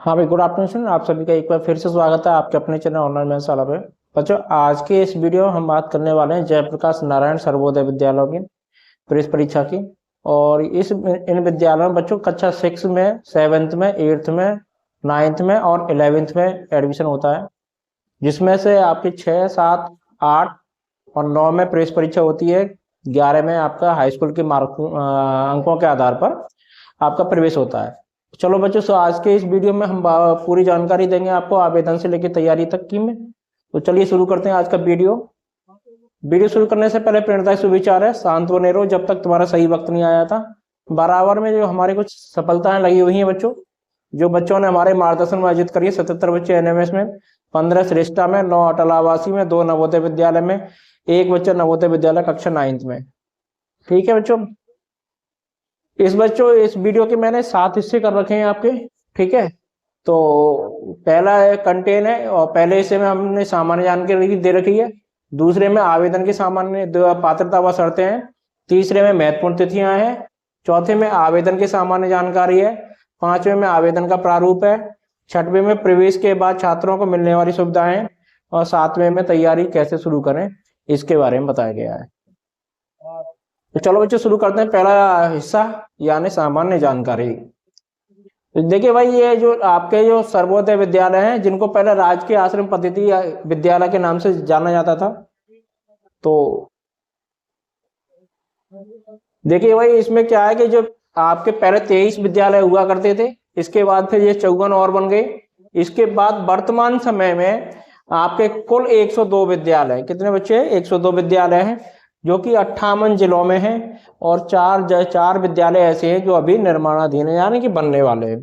हाँ भाई, good afternoon. आप सभी का एक बार फिर से स्वागत है आपके अपने चैनल ऑनलाइन मैथ शाला पे। बच्चों, आज के इस वीडियो में हम बात करने वाले हैं जयप्रकाश नारायण सर्वोदय विद्यालयों की प्रवेश परीक्षा की। और इन विद्यालयों में बच्चों कक्षा 6 में, 7th में, 8th में, 9th में और 11th में एडमिशन होता है, जिसमें से आपकी 6, 7, 8 और 9 में प्रवेश परीक्षा होती है। 11 में आपका हाई स्कूल के अंकों के आधार पर आपका प्रवेश होता है। चलो बच्चों, सो आज के इस वीडियो में हम पूरी जानकारी देंगे आपको आवेदन से लेकर तैयारी तक की में। तो चलिए शुरू करते हैं आज का वीडियो शुरू करने से पहले प्रेरणादायक सुविचार है, शांत बने रहो जब तक तुम्हारा सही वक्त नहीं आया था। बराबर में जो हमारी कुछ सफलताएं लगी हुई हैं बच्चों, जो बच्चों ने हमारे मार्गदर्शन में अर्जित करी है। 77 बच्चे एनएमएस में, 15 श्रेष्ठा में, 9 अटल आवासी में, 2 नवोदय विद्यालय में, 1 बच्चा नवोदय विद्यालय कक्षा 9th में। ठीक है बच्चों, इस वीडियो के मैंने 7 हिस्से कर रखे हैं आपके। ठीक है, तो पहला कंटेन है और पहले हिस्से में हमने सामान्य जानकारी दे रखी है। दूसरे में आवेदन की सामान्य पात्रता व शर्तें हैं। तीसरे में महत्वपूर्ण तिथियां हैं। चौथे में आवेदन की सामान्य जानकारी है। 5वें में आवेदन का प्रारूप है। 6वें में प्रवेश के बाद छात्रों को मिलने वाली सुविधाएं, और 7वें में तैयारी कैसे शुरू करें इसके बारे में बताया गया है। तो चलो बच्चों शुरू करते हैं पहला हिस्सा, यानी सामान्य जानकारी। तो देखिए भाई, ये जो आपके जो सर्वोदय विद्यालय हैं, जिनको पहले राजकीय आश्रम पद्धति विद्यालय के नाम से जाना जाता था, तो देखिए भाई इसमें क्या है कि जो आपके पहले 23 विद्यालय हुआ करते थे, इसके बाद फिर ये 54 और बन गए। इसके बाद वर्तमान समय में आपके कुल 102 विद्यालय, कितने बच्चे? 102 विद्यालय हैं, जो कि 58 जिलों में हैं, और चार विद्यालय ऐसे हैं जो अभी निर्माणाधीन है, यानी कि बनने वाले हैं।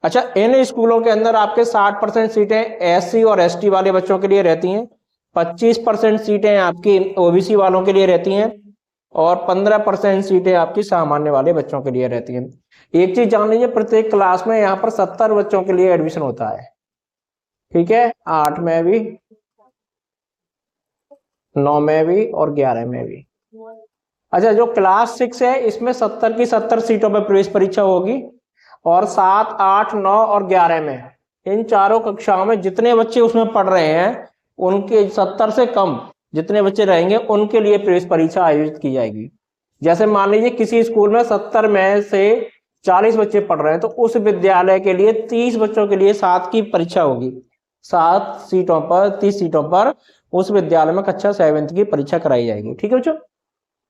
अच्छा, इन स्कूलों के अंदर आपके 60% सीटें एससी और एसटी वाले बच्चों के लिए रहती हैं, 25% सीटें आपकी ओबीसी वालों के लिए रहती हैं, और 15% सीटें आपकी सामान्य वाले बच्चों के लिए रहती हैं। एक चीज जान लीजिए, प्रत्येक क्लास में यहाँ पर 70 बच्चों के लिए एडमिशन होता है। ठीक है, 8 में भी, 9 में भी और 11 में भी। अच्छा, जो क्लास 6 है इसमें 70 की 70 सीटों पर प्रवेश परीक्षा होगी, और 7, 8, 9 और 11 में, इन चारों कक्षाओं में जितने बच्चे उसमें पढ़ रहे हैं, उनके 70 से कम जितने बच्चे रहेंगे उनके लिए प्रवेश परीक्षा आयोजित की जाएगी। जैसे मान लीजिए किसी स्कूल में 70 में से 40 बच्चे पढ़ रहे हैं, तो उस विद्यालय के लिए 30 बच्चों के लिए 7 की परीक्षा होगी। 7 सीटों पर, 30 सीटों पर उस विद्यालय में कक्षा 7th की परीक्षा कराई जाएगी। ठीक है बच्चों,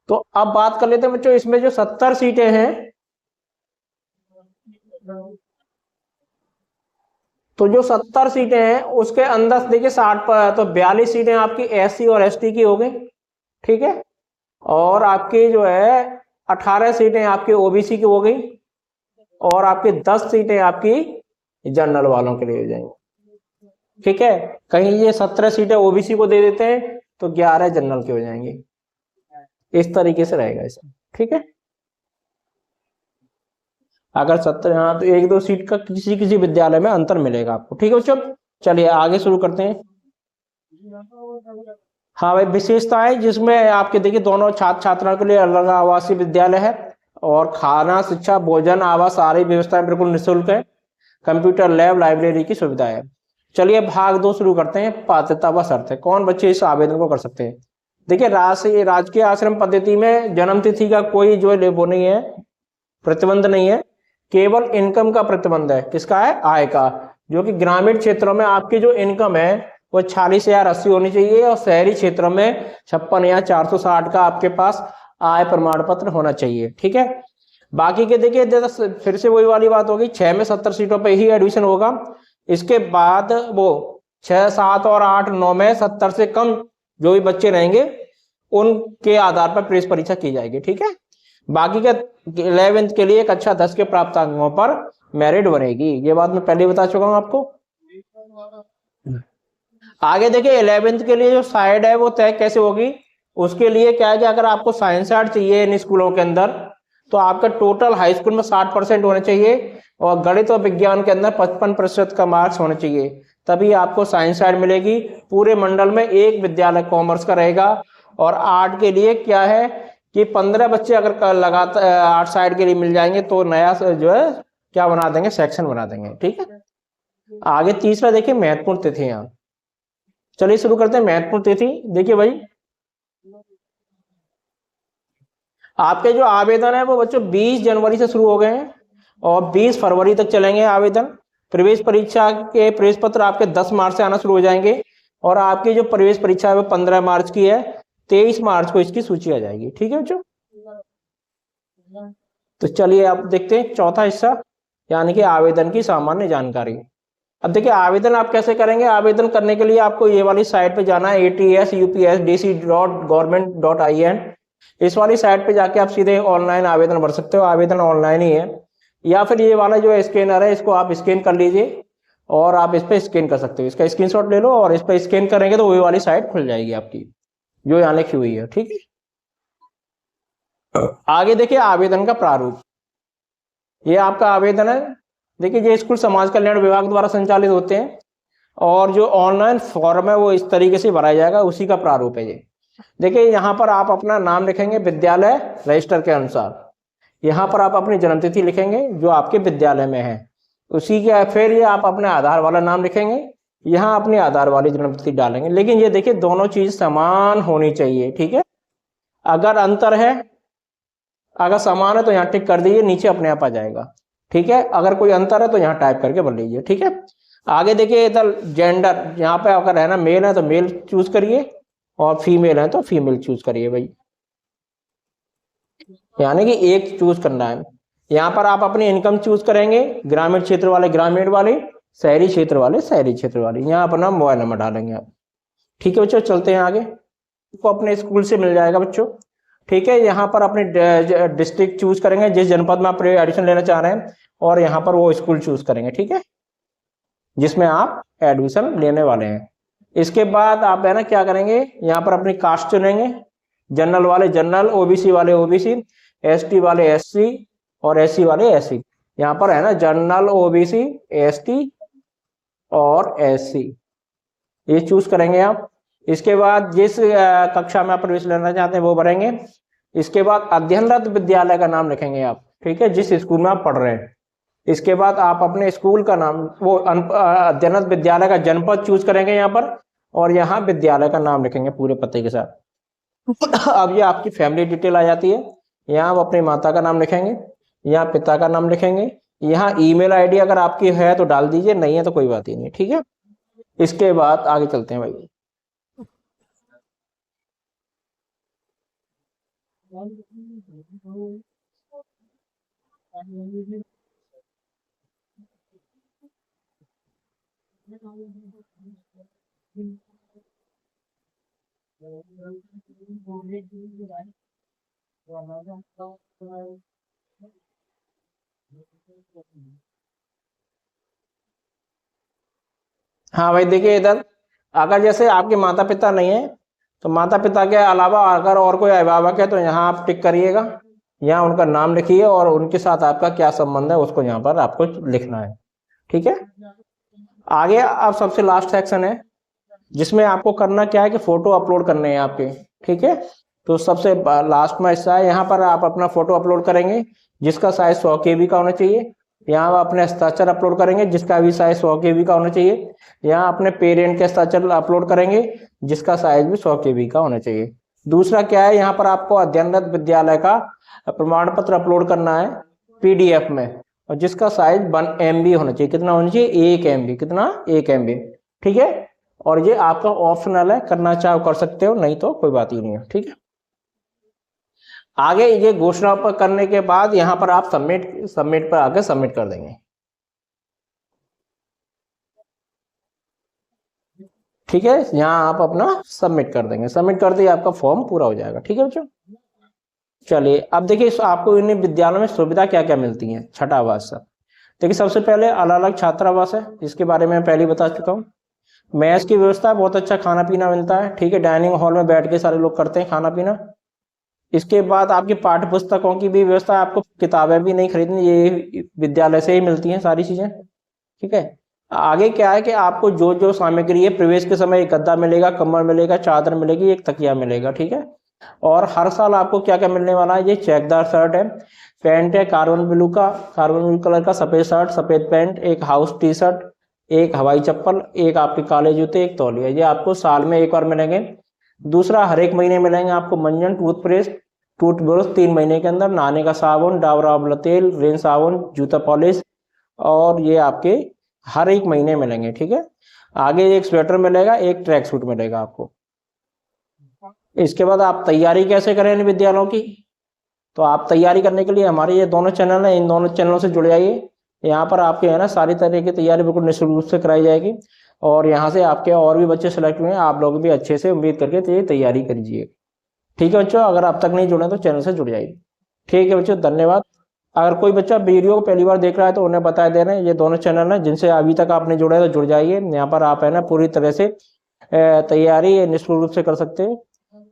तो अब बात कर लेते हैं बच्चों, इसमें जो 70 सीटें हैं, तो जो 70 सीटें हैं उसके अंदर देखिए 60 पर, तो 42 सीटें आपकी एससी और एसटी की हो गई। ठीक है, और आपकी जो है 18 सीटें आपकी ओबीसी की हो गई, और आपकी 10 सीटें आपकी जनरल वालों के लिए हो जाएंगी। ठीक है, कहीं ये 17 सीटें ओबीसी को दे देते हैं तो 11 जनरल के हो जाएंगे। इस तरीके से रहेगा इसमें। ठीक है, अगर 70, हाँ, तो 1-2 सीट का किसी किसी विद्यालय में अंतर मिलेगा आपको। ठीक है बच्चों, चलिए आगे शुरू करते हैं। हाँ भाई, विशेषताएं जिसमें आपके देखिए दोनों छात्र छात्राओं के लिए अलग आवासीय विद्यालय है, और खाना, शिक्षा, भोजन, आवास, सारी व्यवस्थाएं बिल्कुल निःशुल्क है। कंप्यूटर लैब, लाइब्रेरी की सुविधा है। चलिए भाग 2 शुरू करते हैं, पात्रता व शर्तें। कौन बच्चे इस आवेदन को कर सकते हैं? देखिए, राजकीय आश्रम पद्धति में जन्म तिथि का कोई जो है वो नहीं है, प्रतिबंध नहीं है, केवल इनकम का प्रतिबंध है। किसका है? आय का। जो कि ग्रामीण क्षेत्रों में आपकी जो इनकम है वो 46,080 होनी चाहिए, और शहरी क्षेत्रों में 56,460 का आपके पास आय प्रमाण पत्र होना चाहिए। ठीक है, बाकी के देखिए फिर से वही वाली बात होगी, 6 में 70 सीटों पर ही एडमिशन होगा। इसके बाद वो 6, 7 और 8, 9 में 70 से कम जो भी बच्चे रहेंगे उनके आधार पर प्रवेश परीक्षा की जाएगी। ठीक है, बाकी के 11th के लिए कक्षा 10 के प्राप्त अंकों पर मेरिट बनेगी। ये बात मैं पहले बता चुका हूं आपको। आगे देखिए 11th के लिए जो साइड है वो तय कैसे होगी, उसके लिए क्या है कि अगर आपको साइंस आर्ट चाहिए इन स्कूलों के अंदर, तो आपका टोटल हाई स्कूल में 60% होने चाहिए, और गणित और विज्ञान के अंदर 55% का मार्क्स होने चाहिए, तभी आपको साइंस साइड मिलेगी। पूरे मंडल में एक विद्यालय कॉमर्स का रहेगा। और आर्ट के लिए क्या है कि 15 बच्चे अगर लगातार आर्ट साइड के लिए मिल जाएंगे तो नया जो है क्या बना देंगे, सेक्शन बना देंगे। ठीक है, आगे तीसरा देखिए महत्वपूर्ण तिथि। यहाँ चलिए शुरू करते हैं महत्वपूर्ण तिथि। देखिए भाई, आपके जो आवेदन है वो बच्चों 20 जनवरी से शुरू हो गए हैं और 20 फरवरी तक चलेंगे आवेदन। प्रवेश परीक्षा के प्रवेश पत्र आपके 10 मार्च से आना शुरू हो जाएंगे और आपकी जो प्रवेश परीक्षा है वो 15 मार्च की है। 23 मार्च को इसकी सूची आ जाएगी। ठीक है बच्चों, तो चलिए आप देखते हैं चौथा हिस्सा, यानी कि आवेदन की सामान्य जानकारी। अब देखिए आवेदन आप कैसे करेंगे। आवेदन करने के लिए आपको ये वाली साइट पे जाना है, ATSUPSDC.government.in। इस वाली साइट पे जाके आप सीधे ऑनलाइन आवेदन भर सकते हो। आवेदन ऑनलाइन ही है, या फिर ये वाला जो स्कैनर है इसको आप स्कैन कर लीजिए और आप इस पर स्कैन कर सकते हो। इसका स्क्रीनशॉट ले लो और इस पर स्कैन करेंगे तो वही वाली साइट खुल जाएगी आपकी जो यहाँ लिखी हुई है। ठीक है, आगे देखिए आवेदन का प्रारूप। ये आपका आवेदन है। देखिए ये स्कूल समाज कल्याण विभाग द्वारा संचालित होते हैं और जो ऑनलाइन फॉर्म है वो इस तरीके से भराया जाएगा, उसी का प्रारूप है ये। देखिए यहाँ पर आप अपना नाम लिखेंगे विद्यालय रजिस्टर के अनुसार। यहाँ पर आप अपनी जन्मतिथि लिखेंगे जो आपके विद्यालय में है उसी के। फिर ये आप अपने आधार वाला नाम लिखेंगे, यहाँ अपनी आधार वाली जन्मतिथि डालेंगे। लेकिन ये देखिए दोनों चीज समान होनी चाहिए। ठीक है, अगर अंतर है, अगर समान है तो यहाँ टिक कर दीजिए, नीचे अपने आप आ जाएगा। ठीक है, अगर कोई अंतर है तो यहाँ टाइप करके भर लीजिए। ठीक है, आगे देखिए इधर जेंडर, यहाँ पे अगर है ना मेल है तो मेल चूज करिए और फीमेल है तो फीमेल चूज करिए भाई, यानी कि एक चूज करना है। यहाँ पर आप अपनी इनकम चूज करेंगे, ग्रामीण क्षेत्र वाले ग्रामीण वाले, शहरी क्षेत्र वाले शहरी क्षेत्र वाले। यहाँ अपना मोबाइल नंबर डालेंगे आप। ठीक है बच्चों, चलते हैं आगे। को अपने स्कूल से मिल जाएगा बच्चों। ठीक है, यहाँ पर अपने डिस्ट्रिक्ट चूज करेंगे जिस जनपद में आप एडमिशन लेना चाह रहे हैं और यहाँ पर वो स्कूल चूज करेंगे। ठीक है, जिसमें आप एडमिशन लेने वाले हैं। इसके बाद आप है ना क्या करेंगे, यहाँ पर अपनी कास्ट चुनेंगे। जनरल वाले जनरल, ओबीसी वाले ओबीसी, एसटी वाले एससी और एससी वाले एससी। यहाँ पर है ना जनरल, ओबीसी, एसटी और एससी, ये चूज करेंगे आप। इसके बाद जिस कक्षा में आप प्रवेश लेना चाहते हैं वो भरेंगे। इसके बाद अध्ययनरत विद्यालय का नाम लिखेंगे आप। ठीक है, जिस स्कूल में आप पढ़ रहे हैं। इसके बाद आप अपने स्कूल का नाम, वो अध्ययनरत विद्यालय का जनपद चूज करेंगे यहाँ पर और यहाँ विद्यालय का नाम लिखेंगे पूरे पते के साथ। अब ये आपकी फैमिली डिटेल आ जाती है। यहाँ आप अपनी माता का नाम लिखेंगे, यहाँ पिता का नाम लिखेंगे, यहाँ ईमेल आईडी अगर आपकी है तो डाल दीजिए, नहीं है तो कोई बात ही नहीं। ठीक है, इसके बाद आगे चलते हैं भाई। हाँ भाई देखिए इधर, अगर जैसे आपके माता पिता नहीं है तो माता पिता के अलावा अगर और कोई अभिभावक है तो यहाँ आप टिक करिएगा, यहाँ उनका नाम लिखिए और उनके साथ आपका क्या संबंध है उसको यहाँ पर आपको लिखना है। ठीक है, आगे अब सबसे लास्ट सेक्शन है जिसमें आपको करना क्या है कि फोटो अपलोड करने हैं आपके। ठीक है, तो सबसे लास्ट में हिस्सा है, यहाँ पर आप अपना फोटो अपलोड करेंगे जिसका साइज 100 KB का होना चाहिए। यहाँ आप अपने हस्ताक्षर अपलोड करेंगे जिसका भी साइज 100 KB का होना चाहिए। यहाँ अपने पेरेंट के हस्ताक्षर अपलोड करेंगे जिसका साइज भी 100 KB का होना चाहिए। दूसरा क्या है, यहाँ पर आपको अध्ययनरत विद्यालय का प्रमाण पत्र अपलोड करना है PDF में और जिसका साइज 1 MB होना चाहिए। कितना होना चाहिए, 1 MB। कितना, 1 MB। ठीक है, और ये आपका ऑप्शनल है, करना चाहो कर सकते हो, नहीं तो कोई बात ही नहीं है। ठीक है, आगे ये घोषणा पर करने के बाद यहाँ पर आप सबमिट पर आके सबमिट कर देंगे। ठीक है, यहाँ आप अपना सबमिट कर देंगे। सबमिट कर दिए, आपका फॉर्म पूरा हो जाएगा। ठीक है बच्चों, चलिए अब देखिए आपको इन विद्यालयों में सुविधा क्या क्या मिलती है। छठा आवास से देखिए, सबसे पहले अलग अलग छात्रावास है, इसके बारे में पहले बता चुका हूँ। मेस की व्यवस्था, बहुत अच्छा खाना पीना मिलता है। ठीक है, डाइनिंग हॉल में बैठ के सारे लोग करते हैं खाना पीना। इसके बाद आपकी पाठ्य पुस्तकों की भी व्यवस्था, आपको किताबें भी नहीं खरीदनी, ये विद्यालय से ही मिलती हैं सारी चीजें। ठीक है, आगे क्या है कि आपको जो जो सामग्री है, प्रवेश के समय एक गद्दा मिलेगा, कम्बल मिलेगा, चादर मिलेगी, एक तकिया मिलेगा। ठीक है, और हर साल आपको क्या क्या मिलने वाला है, ये चेकदार शर्ट है, पैंट है कार्बन ब्लू कलर का, सफेद शर्ट, सफेद पैंट, एक हाउस टी शर्ट, एक हवाई चप्पल, एक आपके काले जूते, एक तौलिया। ये आपको साल में एक बार मिलेंगे। दूसरा, हर एक महीने मिलेंगे आपको मंजन, टूथपेस्ट, टूथब्रश 3 महीने के अंदर, नहाने का साबुन, डाबर आंवला तेल, रेन साबुन, जूता पॉलिश, और ये आपके हर एक महीने मिलेंगे। ठीक है, आगे एक स्वेटर मिलेगा, एक ट्रैक सूट मिलेगा आपको। इसके बाद आप तैयारी कैसे करें इन विद्यालयों की, तो आप तैयारी करने के लिए हमारे ये दोनों चैनल हैं, इन दोनों चैनलों से जुड़ जाइए। यहाँ पर आपके है ना सारी तरह की तैयारी बिल्कुल निःशुल्क रूप से कराई जाएगी, और यहाँ से आपके और भी बच्चे सेलेक्ट हुए हैं, आप लोग भी अच्छे से उम्मीद करके तैयारी करिए। ठीक है बच्चों, अगर अब तक नहीं जुड़े तो चैनल से जुड़ जाइए। ठीक है बच्चों, धन्यवाद। अगर कोई बच्चा वीडियो को पहली बार देख रहा है तो उन्हें बता दे रहे हैं, ये दोनों चैनल हैं जिनसे अभी तक आपने जुड़े तो जुड़ जाइए। यहाँ पर आप है ना पूरी तरह से तैयारी निःशुल्क रूप से कर सकते हैं,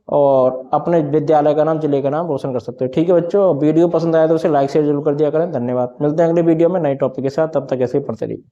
और अपने विद्यालय का नाम, जिले का नाम रोशन कर सकते हो। ठीक है बच्चों, वीडियो पसंद आया तो उसे लाइक शेयर जरूर कर दिया करें। धन्यवाद, मिलते हैं अगले वीडियो में नए टॉपिक के साथ, तब तक ऐसे ही पढ़ते रहिए।